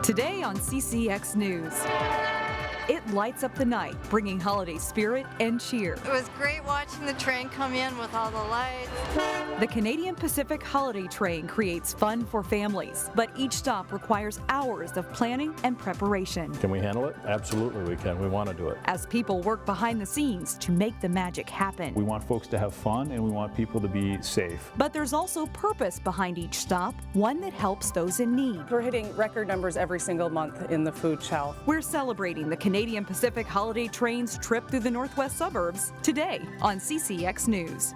Today on CCX News. It lights up the night, bringing holiday spirit and cheer. It was great watching the train come in with all the lights. The Canadian Pacific Holiday Train creates fun for families, but each stop requires hours of planning and preparation. Can we handle it? Absolutely we can. We want to do it. As people work behind the scenes to make the magic happen. We want folks to have fun and we want people to be safe. But there's also purpose behind each stop, one that helps those in need. We're hitting record numbers every single month in the food shelf. We're celebrating the Canadian Pacific Holiday Train's trip through the Northwest suburbs today on CCX News.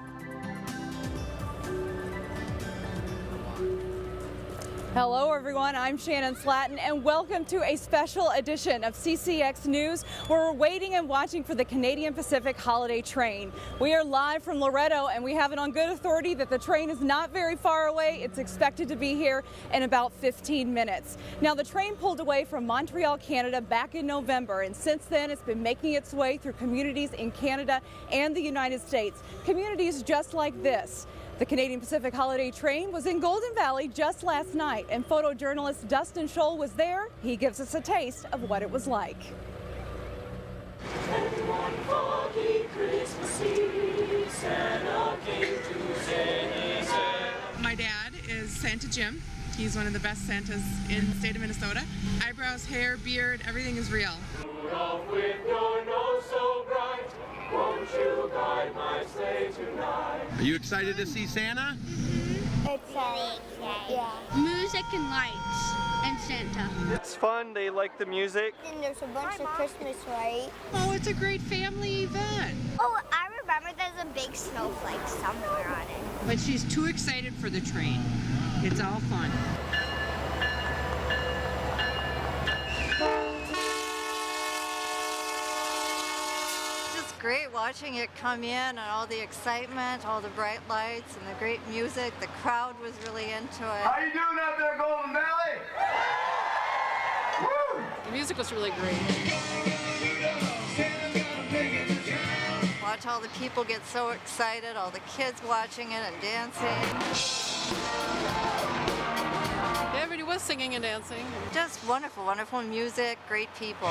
Hello everyone, I'm Shannon Slatton and welcome to a special edition of CCX News where we're waiting and watching for the Canadian Pacific Holiday Train. We are live from Loretto and we have it on good authority that the train is not very far away. It's expected to be here in about 15 minutes. Now the train pulled away from Montreal, Canada back in November, and since then it's been making its way through communities in Canada and the United States. Communities just like this. The Canadian Pacific Holiday Train was in Golden Valley just last night, and photojournalist Dustin Scholl was there. He gives us a taste of what it was like. And one foggy Christmas Eve, Santa came to say, My dad is Santa Jim. He's one of the best Santas in the state of Minnesota. Eyebrows, hair, beard, everything is real. Rudolph, with your nose so bright, won't you guide my sleigh tonight? Are you excited to see Santa? It's exciting, yeah. Music and lights and Santa. It's fun, they like the music. And there's a bunch of Christmas lights. Oh, it's a great family event. Oh, I remember there's a big snowflake somewhere on it. But she's too excited for the train. It's all fun. Great watching it come in and all the excitement, all the bright lights and the great music. The crowd was really into it. How you doing out there, Golden Valley? Woo! The music was really great. Watch all the people get so excited, all the kids watching it and dancing. Everybody was singing and dancing. Just wonderful, wonderful music, great people.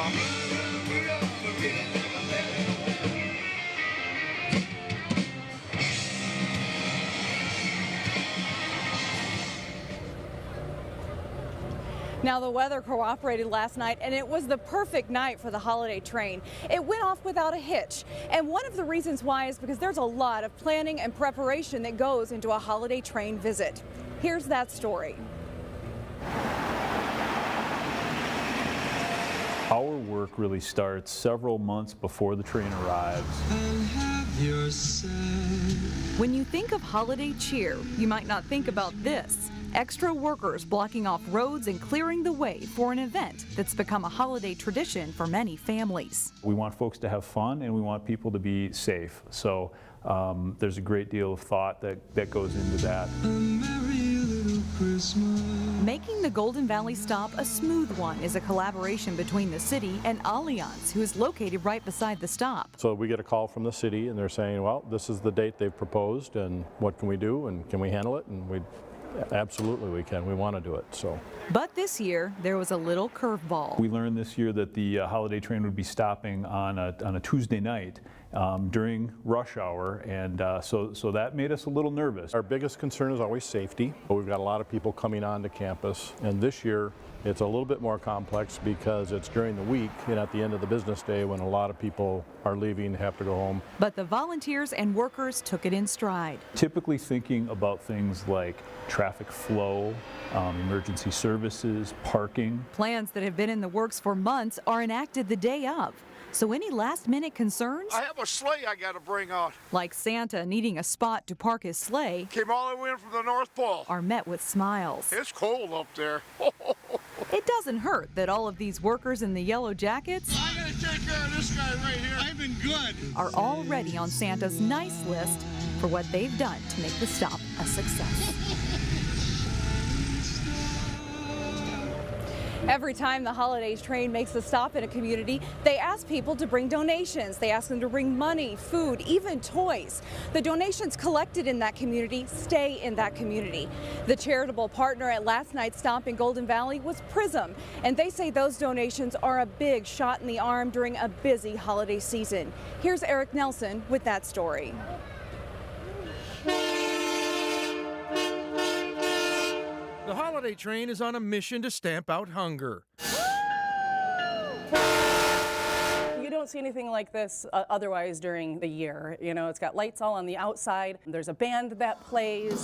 Now the weather cooperated last night and it was the perfect night for the holiday train. It went off without a hitch, and one of the reasons why is because there's a lot of planning and preparation that goes into a holiday train visit. Here's that story. Our work really starts several months before the train arrives. When you think of holiday cheer, you might not think about this. Extra workers blocking off roads and clearing the way for an event that's become a holiday tradition for many families. We want folks to have fun and we want people to be safe. So there's a great deal of thought that goes into that. Making the Golden Valley stop a smooth one is a collaboration between the city and Allianz, who is located right beside the stop. So we get a call from the city and they're saying, well, this is the date they've proposed and what can we do and can we handle it? And absolutely we can. We want to do it. So. But this year there was a little curveball. We learned this year that the holiday train would be stopping on a Tuesday night during rush hour, and so that made us a little nervous. Our biggest concern is always safety. We've got a lot of people coming onto campus, and this year it's a little bit more complex because it's during the week and at the end of the business day when a lot of people are leaving, have to go home. But the volunteers and workers took it in stride. Typically thinking about things like traffic flow, emergency services, parking. Plans that have been in the works for months are enacted the day of. So any last-minute concerns? I have a sleigh I got to bring out. Like Santa needing a spot to park his sleigh. Came all the way in from the North Pole. Are met with smiles. It's cold up there. It doesn't hurt that all of these workers in the yellow jackets I got to take care of this guy right here. I've been good. are already on Santa's nice list for what they've done to make the stop a success. Every time the holidays train makes a stop in a community, they ask people to bring donations. They ask them to bring money, food, even toys. The donations collected in that community stay in that community. The charitable partner at last night's stop in Golden Valley was PRISM, and they say those donations are a big shot in the arm during a busy holiday season. Here's Eric Nelson with that story. The holiday train is on a mission to stamp out hunger. You don't see anything like this otherwise during the year. You know, it's got lights all on the outside. There's a band that plays.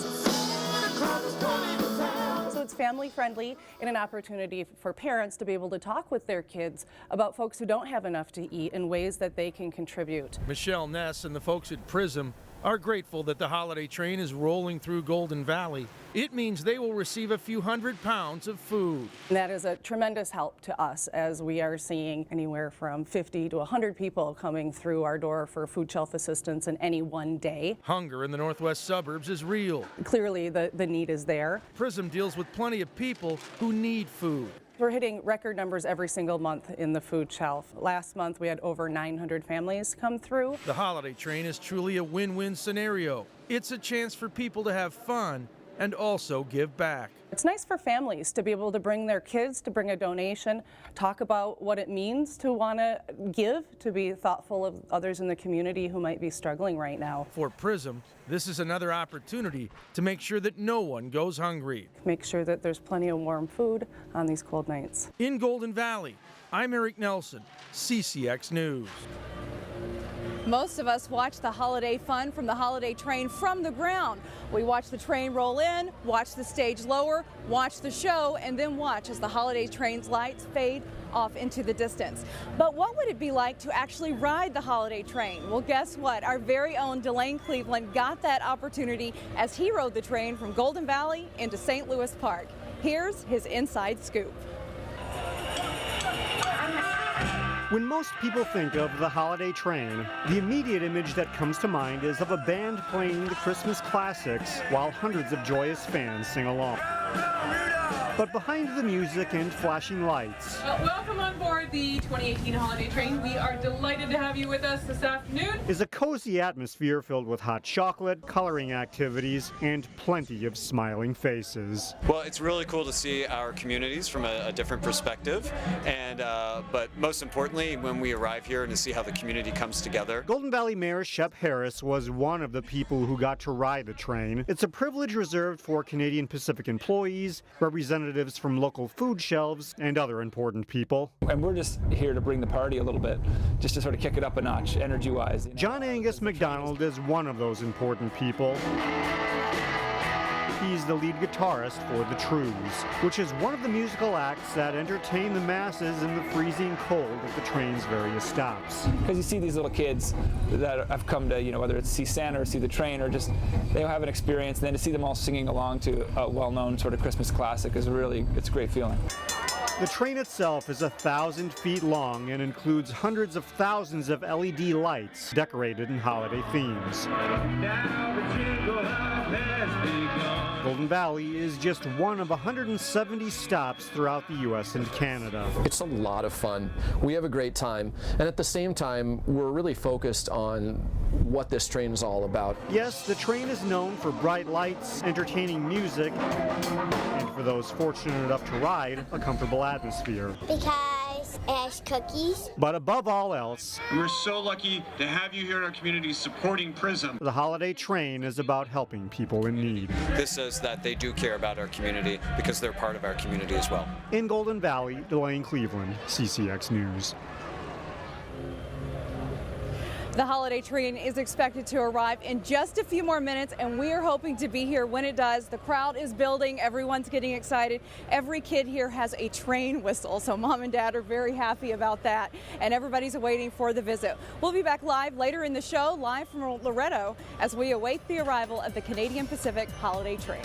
So it's family friendly and an opportunity for parents to be able to talk with their kids about folks who don't have enough to eat and ways that they can contribute. Michelle Ness and the folks at PRISM are grateful that the holiday train is rolling through Golden Valley. It means they will receive a few hundred pounds of food. And that is a tremendous help to us as we are seeing anywhere from 50 to 100 people coming through our door for food shelf assistance in any one day. Hunger in the northwest suburbs is real. Clearly the need is there. PRISM deals with plenty of people who need food. We're hitting record numbers every single month in the food shelf. Last month we had over 900 families come through. The holiday train is truly a win-win scenario. It's a chance for people to have fun and also give back. It's nice for families to be able to bring their kids, to bring a donation, talk about what it means to want to give, to be thoughtful of others in the community who might be struggling right now. For PRISM, this is another opportunity to make sure that no one goes hungry. Make sure that there's plenty of warm food on these cold nights. In Golden Valley, I'm Eric Nelson, CCX News. Most of us watch the holiday fun from the holiday train from the ground. We watch the train roll in, watch the stage lower, watch the show, and then watch as the holiday train's lights fade off into the distance. But what would it be like to actually ride the holiday train? Well, guess what? Our very own Delane Cleveland got that opportunity as he rode the train from Golden Valley into St. Louis Park. Here's his inside scoop. When most people think of the holiday train, the immediate image that comes to mind is of a band playing the Christmas classics while hundreds of joyous fans sing along. But behind the music and flashing lights, welcome on board the 2018 holiday train. We are delighted to have you with us this afternoon. Is a cozy atmosphere filled with hot chocolate, coloring activities, and plenty of smiling faces. Well, it's really cool to see our communities from a different perspective, and but most importantly, when we arrive here and to see how the community comes together. Golden Valley Mayor SHEP Harris was one of the people who got to ride the train. It's a privilege reserved for Canadian Pacific employees, representatives from local food shelves, and other important people. And we're just here to bring the party a little bit, just to sort of kick it up a notch, energy-wise. You know? JOHN-ANGUS MacDonald is one of those important people. He's the lead guitarist for the TREWS, which is one of the musical acts that entertain the masses in the freezing cold at the train's various stops. Because you see these little kids that have come to, you know, whether it's see Santa or see the train or just they have an experience, and then to see them all singing along to a well-known sort of Christmas classic is really, it's a great feeling. The train itself is 1,000 feet long and includes hundreds of thousands of LED lights decorated in holiday themes. Golden Valley is just one of 170 stops throughout the U.S. and Canada. It's a lot of fun. We have a great time, and at the same time, we're really focused on what this train is all about. Yes, the train is known for bright lights, entertaining music, and for those fortunate enough to ride, a comfortable atmosphere. Because it has cookies. But above all else, we're so lucky to have you here in our community supporting PRISM. The holiday train is about helping people in need. This says that they do care about our community because they're part of our community as well. In Golden Valley, Delane Cleveland, CCX News. The holiday train is expected to arrive in just a few more minutes, and we are hoping to be here when it does. The crowd is building. Everyone's getting excited. Every kid here has a train whistle, so mom and dad are very happy about that, and everybody's waiting for the visit. We'll be back live later in the show, live from Loretto, as we await the arrival of the Canadian Pacific holiday train.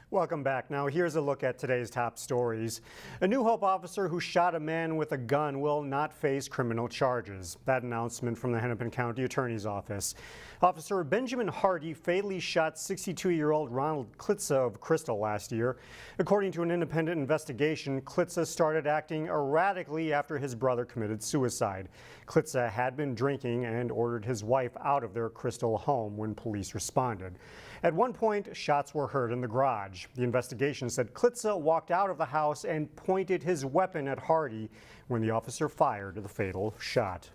Welcome back. Now here's a look at today's top stories. A New Hope officer who shot a man with a gun will not face criminal charges. That announcement from the Hennepin County Attorney's Office. Officer Benjamin Hardy fatally shot 62-year-old Ronald Klitza of Crystal last year. According to an independent investigation, Klitza started acting erratically after his brother committed suicide. Klitza had been drinking and ordered his wife out of their Crystal home when police responded. At one point, shots were heard in the garage. The investigation said Klitza walked out of the house and pointed his weapon at Hardy when the officer fired the fatal shot.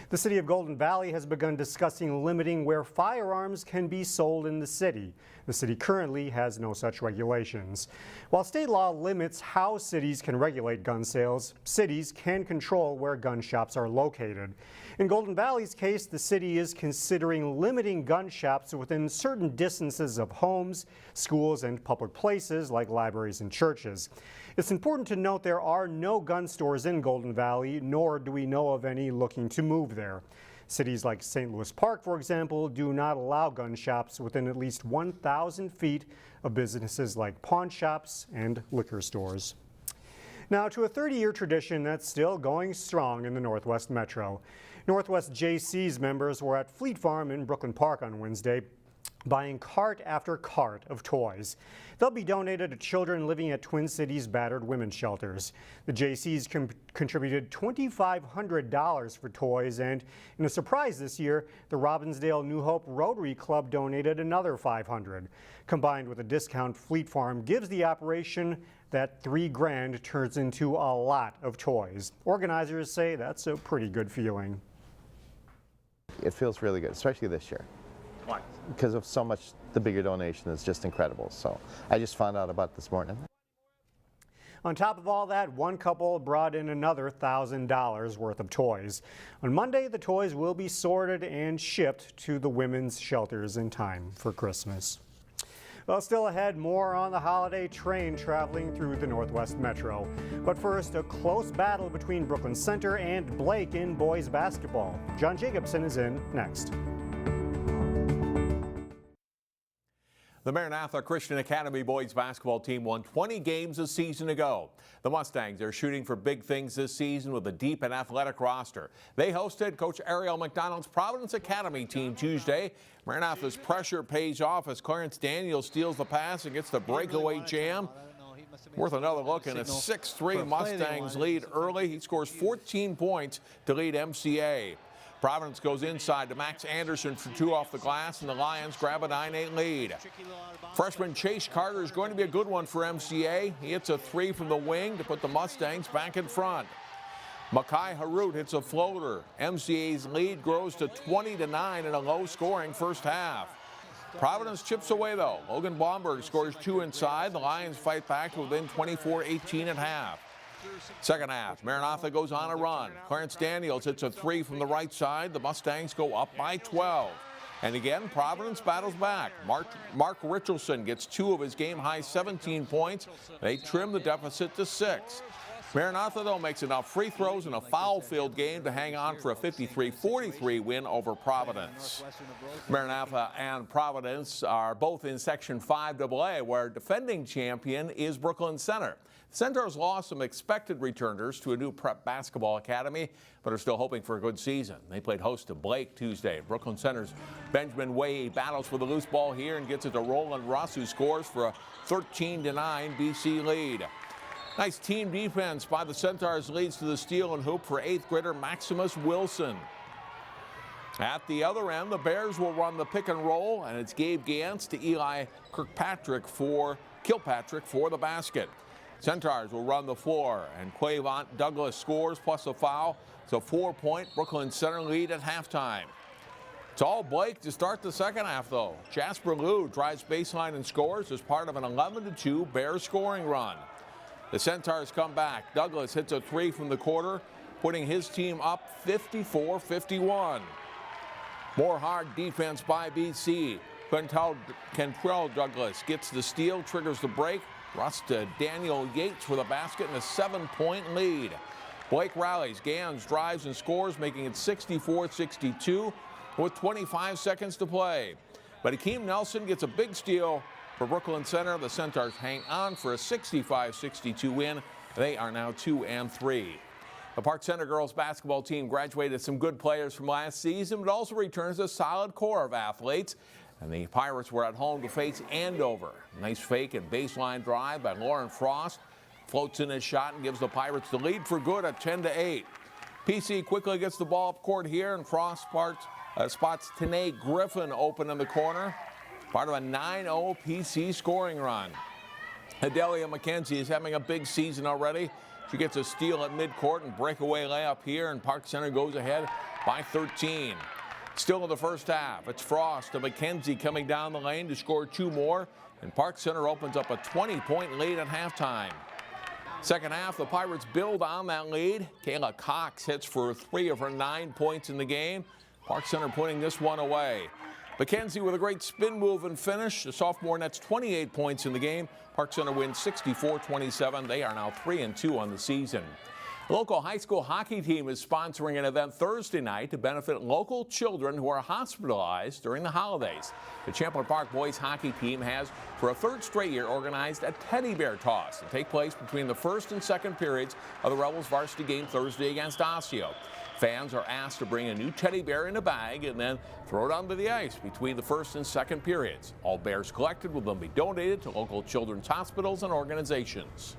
The city of Golden Valley has begun discussing limiting where firearms can be sold in the city. The city currently has no such regulations. While state law limits how cities can regulate gun sales, cities can control where gun shops are located. In Golden Valley's case, the city is considering limiting gun shops within certain distances of homes, schools, and public places like libraries and churches. It's important to note there are no gun stores in Golden Valley, nor do we know of any looking to move there. Cities like St. Louis Park, for example, do not allow gun shops within at least 1,000 feet of businesses like pawn shops and liquor stores. Now to a 30-year tradition that's still going strong in the Northwest Metro. Northwest Jaycees members were at Fleet Farm in Brooklyn Park on Wednesday, buying cart after cart of toys. They'll be donated to children living at Twin Cities battered women's shelters. The Jaycees contributed $2,500 for toys, and in a surprise this year, the Robbinsdale New Hope Rotary Club donated another $500. Combined with a discount, Fleet Farm gives the operation that $3,000 turns into a lot of toys. Organizers say that's a pretty good feeling. It feels really good, especially this year. Why? Because of so much, the bigger donation is just incredible. So I just found out about it this morning. On top of all that, one couple brought in another $1,000 worth of toys. On Monday, the toys will be sorted and shipped to the women's shelters in time for Christmas. Well, still ahead, more on the holiday train traveling through the Northwest Metro. But first, a close battle between Brooklyn Center and Blake in boys basketball. John Jacobson is in next. The Maranatha Christian Academy boys basketball team won 20 games a season ago. The Mustangs are shooting for big things this season with a deep and athletic roster. They hosted Coach Ariel McDonald's Providence Academy team Tuesday. Maranatha's pressure pays off as Clarence Daniels steals the pass and gets the breakaway jam. Worth another look, and a 6-3 Mustangs lead early. He scores 14 points to lead MCA. Providence goes inside to Max Anderson for 2 off the glass, and the Lions grab a 9-8 lead. Freshman Chase Carter is going to be a good one for MCA. He hits a 3 from the wing to put the Mustangs back in front. Makai Harut hits a floater. MCA's lead grows to 20-9 in a low-scoring first half. Providence chips away, though. Logan Blomberg scores 2 inside. The Lions fight back to within 24-18 at half. Second half, Maranatha goes on a run. Clarence Daniels hits a 3 from the right side. The Mustangs go up by 12. And again, Providence battles back. Mark Richardson gets 2 of his game-high 17 points. They trim the deficit to 6. Maranatha, though, makes enough free throws in a foul-filled game to hang on for a 53-43 win over Providence. Maranatha and Providence are both in Section 5AA, where defending champion is Brooklyn Center. Centaurs lost some expected returners to a new prep basketball academy, but are still hoping for a good season. They played host to Blake Tuesday. Brooklyn Center's Benjamin Way battles for the loose ball here and gets it to Roland Russ, who scores for a 13-9 BC lead. Nice team defense by the Centaurs leads to the steal and hoop for 8th grader Maximus Wilson. At the other end, the Bears will run the pick and roll, and it's Gabe Gantz to Eli Kilpatrick for the basket. Centaurs will run the floor, and Quavant Douglas scores plus a foul. It's a 4-point Brooklyn Center lead at halftime. It's all Blake to start the second half, though. Jasper Liu drives baseline and scores as part of an 11-2 Bears scoring run. The Centaurs come back. Douglas hits a 3 from the quarter, putting his team up 54-51. More hard defense by BC. Kentrell Douglas gets the steal, triggers the break. Russ to Daniel Yates for the basket and a 7-point lead. Blake rallies, Gans drives and scores, making it 64-62 with 25 seconds to play. But Akeem Nelson gets a big steal For Brooklyn Center, the Centaurs hang on for a 65-62 win. They are now 2-3. The Park Center girls basketball team graduated some good players from last season, but also returns a solid core of athletes. And the Pirates were at home to face Andover. Nice fake and baseline drive by Lauren Frost. Floats in his shot and gives the Pirates the lead for good at 10-8. PC quickly gets the ball up court here, and Frost spots Tanae Griffin open in the corner. Part of a 9-0 PC scoring run. Adelia McKenzie is having a big season already. She gets a steal at midcourt and breakaway layup here, and Park Center goes ahead by 13. Still in the first half, it's Frost to McKenzie coming down the lane to score 2 more, and Park Center opens up a 20-point lead at halftime. Second half, the Pirates build on that lead. Kayla Cox hits for 3 of her 9 points in the game. Park Center putting this one away. McKenzie with a great spin move and finish. The sophomore nets 28 points in the game. Park Center wins 64-27. They are now 3-2 on the season. The local high school hockey team is sponsoring an event Thursday night to benefit local children who are hospitalized during the holidays. The Champlin Park boys hockey team has, for a 3rd straight year, organized a teddy bear toss to take place between the first and second periods of the Rebels varsity game Thursday against Osseo. Fans are asked to bring a new teddy bear in a bag and then throw it onto the ice between the first and second periods. All bears collected will then be donated to local children's hospitals and organizations.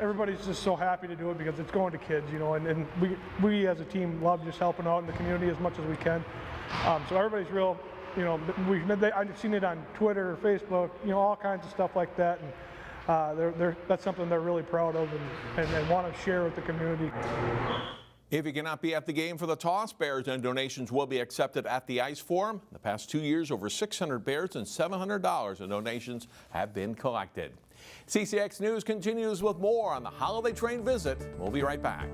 Everybody's just so happy to do it because it's going to kids, you know, and we as a team love just helping out in the community as much as we can. So everybody's real, you know, I've seen it on Twitter or Facebook, you know, all kinds of stuff like that. And that's something they're really proud of and want to share with the community. If you cannot be at the game for the toss, bears and donations will be accepted at the ice forum. In the past 2 years, over 600 bears and $700 in donations have been collected. CCX News continues with more on the Holiday Train Visit. We'll be right back.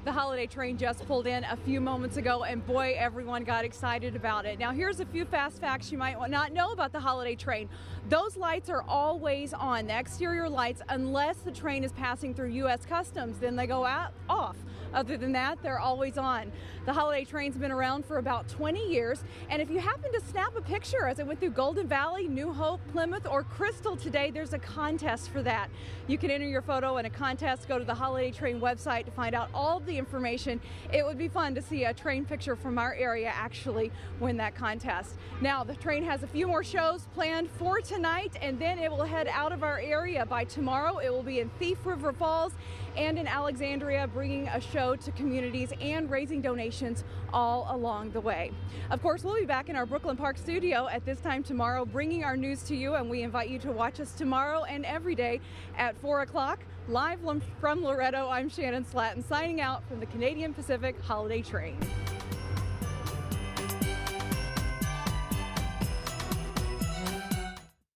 The holiday train just pulled in a few moments ago, and boy, everyone got excited about it. Now, here's a few fast facts you might not know about the holiday train. Those lights are always on, the exterior lights, unless the train is passing through U.S. Customs. Then they go off. Other than that, they're always on. The holiday train's been around for about 20 years, and if you happen to snap a picture as it went through Golden Valley, New Hope, Plymouth, or Crystal today, there's a contest for that. You can enter your photo in a contest. Go to the holiday train website to find out all the information. It would be fun to see a train picture from our area actually win that contest. Now, the train has a few more shows planned for tonight, and then it will head out of our area. By tomorrow, it will be in Thief River Falls and in Alexandria, bringing a show to communities and raising donations all along the way. Of course, we'll be back in our Brooklyn Park studio at this time tomorrow, bringing our news to you, and we invite you to watch us tomorrow and every day at 4 o'clock. Live from Loretto, I'm Shannon Slatton, signing out from the Canadian Pacific Holiday Train.